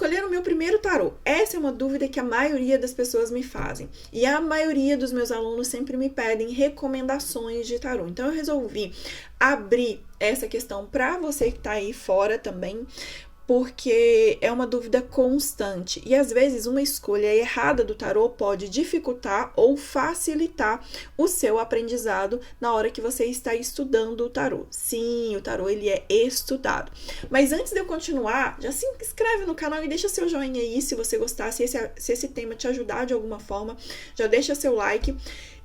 escolher o meu primeiro tarô? Essa é uma dúvida que a maioria das pessoas me fazem. E a maioria dos meus alunos sempre me pedem recomendações de tarô. Então, eu resolvi abrir essa questão para você que está aí fora também, porque é uma dúvida constante e às vezes uma escolha errada do tarô pode dificultar ou facilitar o seu aprendizado na hora que você está estudando o tarô. Sim, o tarô ele é estudado. Mas antes de eu continuar, já se inscreve no canal e deixa seu joinha aí se você gostar, se esse tema te ajudar de alguma forma, já deixa seu like.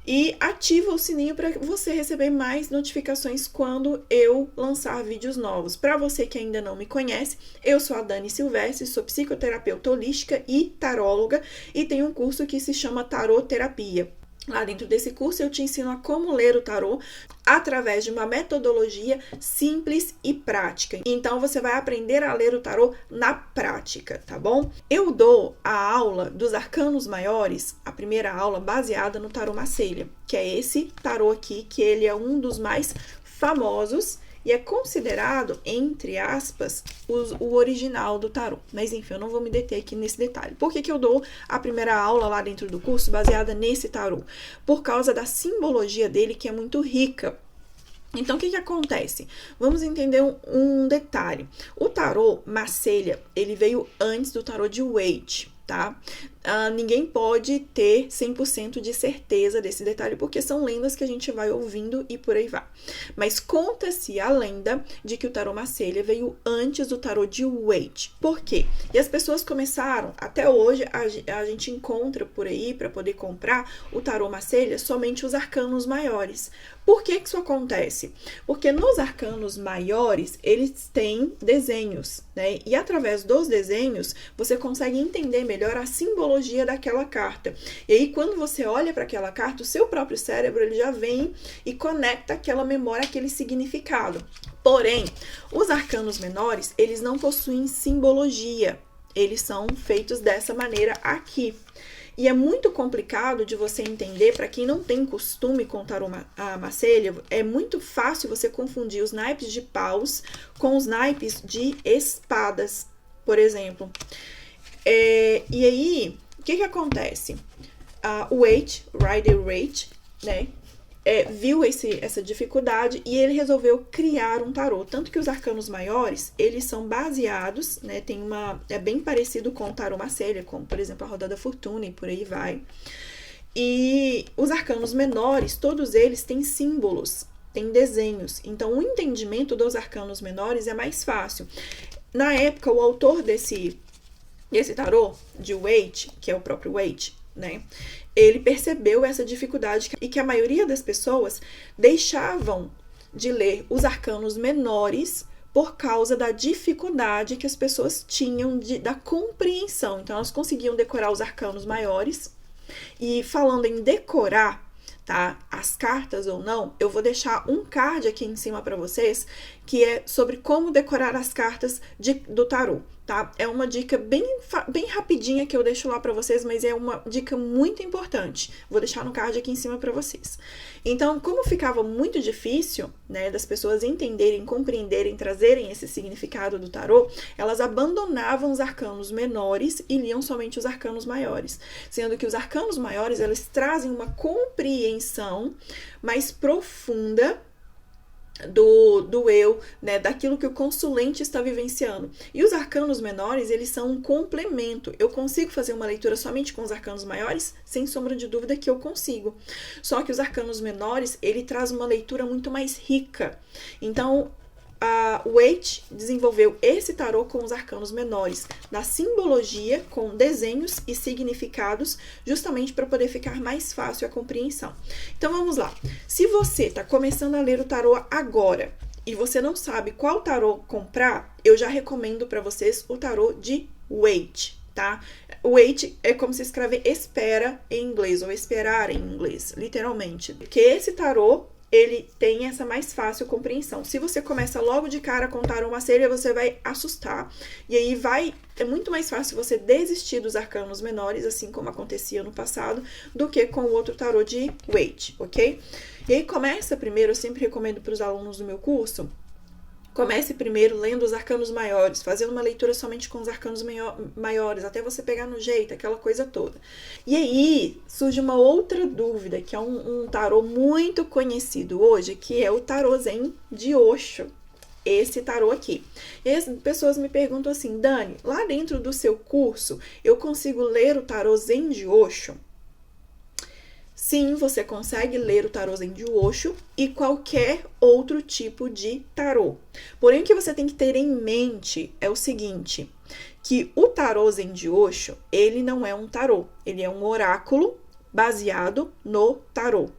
E ativa o sininho para você receber mais notificações quando eu lançar vídeos novos. Para você que ainda não me conhece, eu sou a Dani Silvestre, sou psicoterapeuta holística e taróloga e tenho um curso que se chama Taroterapia. Lá dentro desse curso eu te ensino a como ler o tarô através de uma metodologia simples e prática. Então você vai aprender a ler o tarô na prática, tá bom? Eu dou a aula dos arcanos maiores, a primeira aula baseada no tarô Marselha, que é esse tarô aqui, que ele é um dos mais famosos e é considerado, entre aspas, o original do tarô. Mas enfim, eu não vou me deter aqui nesse detalhe. Por que eu dou a primeira aula lá dentro do curso baseada nesse tarô? Por causa da simbologia dele, que é muito rica. Então, o que acontece? Vamos entender um detalhe. O tarô Marselha, ele veio antes do tarô de Waite, tá? Ninguém pode ter 100% de certeza desse detalhe, porque são lendas que a gente vai ouvindo e por aí vai. Mas conta-se a lenda de que o tarô Marselha veio antes do tarô de Waite. Por quê? E as pessoas começaram, até hoje, a gente encontra por aí, para poder comprar o tarô Marselha, somente os arcanos maiores. Por que isso acontece? Porque nos arcanos maiores, eles têm desenhos, né? E através dos desenhos, você consegue entender melhor a simbologia daquela carta. E aí, quando você olha para aquela carta, o seu próprio cérebro, ele já vem e conecta aquela memória, aquele significado. Porém, os arcanos menores, eles não possuem simbologia. Eles são feitos dessa maneira aqui. E é muito complicado de você entender, para quem não tem costume com o tarô Marselha, é muito fácil você confundir os naipes de paus com os naipes de espadas, por exemplo. E aí, o que acontece? O Rider-Waite, né, viu essa dificuldade e ele resolveu criar um tarô. Tanto que os arcanos maiores, eles são baseados, né, é bem parecido com o tarô Marselha, como, por exemplo, a Roda da Fortuna e por aí vai. E os arcanos menores, todos eles têm símbolos, têm desenhos. Então, o entendimento dos arcanos menores é mais fácil. Na época, o autor desse tarô, de Waite, que é o próprio Waite, né, ele percebeu essa dificuldade e que a maioria das pessoas deixavam de ler os arcanos menores por causa da dificuldade que as pessoas tinham da compreensão. Então, elas conseguiam decorar os arcanos maiores. E falando em decorar, tá, as cartas ou não, eu vou deixar um card aqui em cima para vocês, que é sobre como decorar as cartas do tarô, tá? É uma dica bem rapidinha que eu deixo lá para vocês, mas é uma dica muito importante. Vou deixar no card aqui em cima para vocês. Então, como ficava muito difícil, né, das pessoas entenderem, compreenderem, trazerem esse significado do tarô, elas abandonavam os arcanos menores e liam somente os arcanos maiores. Sendo que os arcanos maiores, eles trazem uma compreensão mais profunda do eu, né, daquilo que o consulente está vivenciando. E os arcanos menores, eles são um complemento. Eu consigo fazer uma leitura somente com os arcanos maiores? Sem sombra de dúvida que eu consigo. Só que os arcanos menores, ele traz uma leitura muito mais rica. Então, Waite desenvolveu esse tarô com os arcanos menores, na simbologia, com desenhos e significados, justamente para poder ficar mais fácil a compreensão. Então, vamos lá. Se você está começando a ler o tarô agora e você não sabe qual tarô comprar, eu já recomendo para vocês o tarô de Waite, tá? Waite é como se escreve espera em inglês, ou esperar em inglês, literalmente. Porque esse tarô, ele tem essa mais fácil compreensão. Se você começa logo de cara a contar uma série, você vai assustar. E aí é muito mais fácil você desistir dos arcanos menores, assim como acontecia no passado, do que com o outro tarô de Waite, ok? E aí começa primeiro, eu sempre recomendo para os alunos do meu curso, Comece primeiro lendo os arcanos maiores, fazendo uma leitura somente com os arcanos maiores, até você pegar no jeito, aquela coisa toda. E aí surge uma outra dúvida, que é um tarô muito conhecido hoje, que é o tarô Zen de Osho. Esse tarô aqui. E as pessoas me perguntam assim, Dani, lá dentro do seu curso, eu consigo ler o tarô Zen de Osho? Sim, você consegue ler o tarô Zen de Osho e qualquer outro tipo de tarô. Porém, o que você tem que ter em mente é o seguinte, que o tarô Zen de Osho, ele não é um tarô, ele é um oráculo baseado no tarô.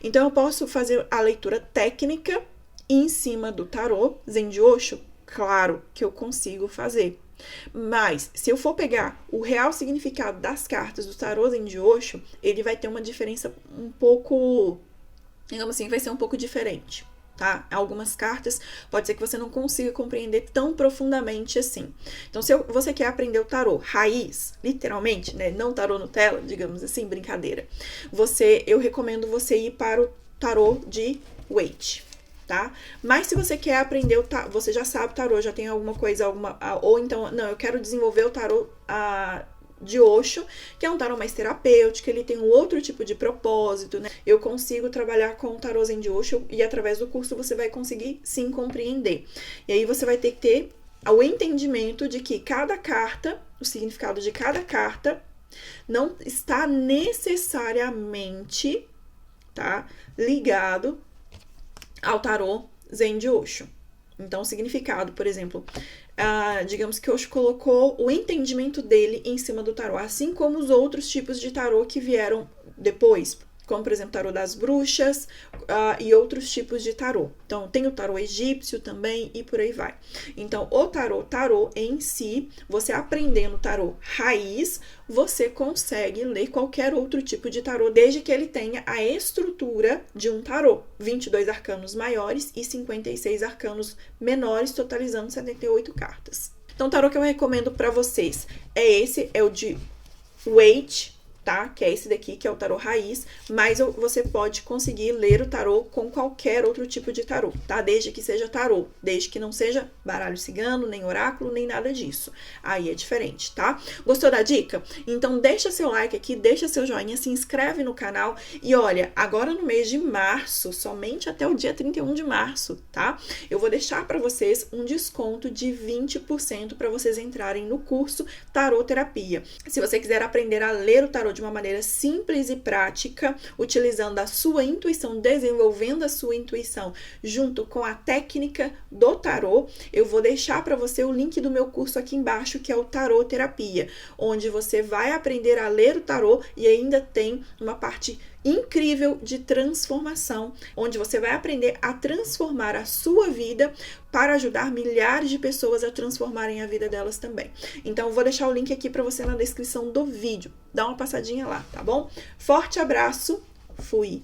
Então, eu posso fazer a leitura técnica em cima do tarô Zen de Osho? Claro que eu consigo fazer. Mas, se eu for pegar o real significado das cartas do tarô Zen de Osho, ele vai ter uma diferença um pouco, digamos assim, vai ser um pouco diferente, tá? Algumas cartas pode ser que você não consiga compreender tão profundamente assim. Então, se você quer aprender o tarô raiz, literalmente, né? Não tarô Nutella, digamos assim, brincadeira. Eu recomendo você ir para o tarô de Waite. Tá? Mas se você quer aprender você já sabe o tarô, já tem alguma coisa, ou então, não, eu quero desenvolver o tarô de Osho, que é um tarô mais terapêutico, ele tem um outro tipo de propósito, né? Eu consigo trabalhar com o tarô Zen de Osho e através do curso você vai conseguir sim compreender. E aí você vai ter que ter o entendimento de que cada carta, o significado de cada carta, não está necessariamente, tá, ligado ao tarô Zen de Osho. Então, o significado, por exemplo, digamos que Osho colocou o entendimento dele em cima do tarô, assim como os outros tipos de tarô que vieram depois, como, por exemplo, tarô das bruxas e outros tipos de tarô. Então, tem o tarô egípcio também e por aí vai. Então, o tarô em si, você aprendendo tarô raiz, você consegue ler qualquer outro tipo de tarô, desde que ele tenha a estrutura de um tarô. 22 arcanos maiores e 56 arcanos menores, totalizando 78 cartas. Então, o tarô que eu recomendo para vocês é o de Waite, tá? Que é esse daqui, que é o tarô raiz, mas você pode conseguir ler o tarô com qualquer outro tipo de tarô, tá? Desde que seja tarô, desde que não seja baralho cigano, nem oráculo, nem nada disso. Aí é diferente, tá? Gostou da dica? Então deixa seu like aqui, deixa seu joinha, se inscreve no canal e olha, agora no mês de março, somente até o dia 31 de março, tá? Eu vou deixar para vocês um desconto de 20% para vocês entrarem no curso Tarô Terapia. Se você quiser aprender a ler o tarô de uma maneira simples e prática, utilizando a sua intuição, desenvolvendo a sua intuição junto com a técnica do tarô, eu vou deixar para você o link do meu curso aqui embaixo, que é o Tarô Terapia, onde você vai aprender a ler o tarô e ainda tem uma parte incrível de transformação, onde você vai aprender a transformar a sua vida para ajudar milhares de pessoas a transformarem a vida delas também. Então, eu vou deixar o link aqui para você na descrição do vídeo. Dá uma passadinha lá, tá bom? Forte abraço, fui!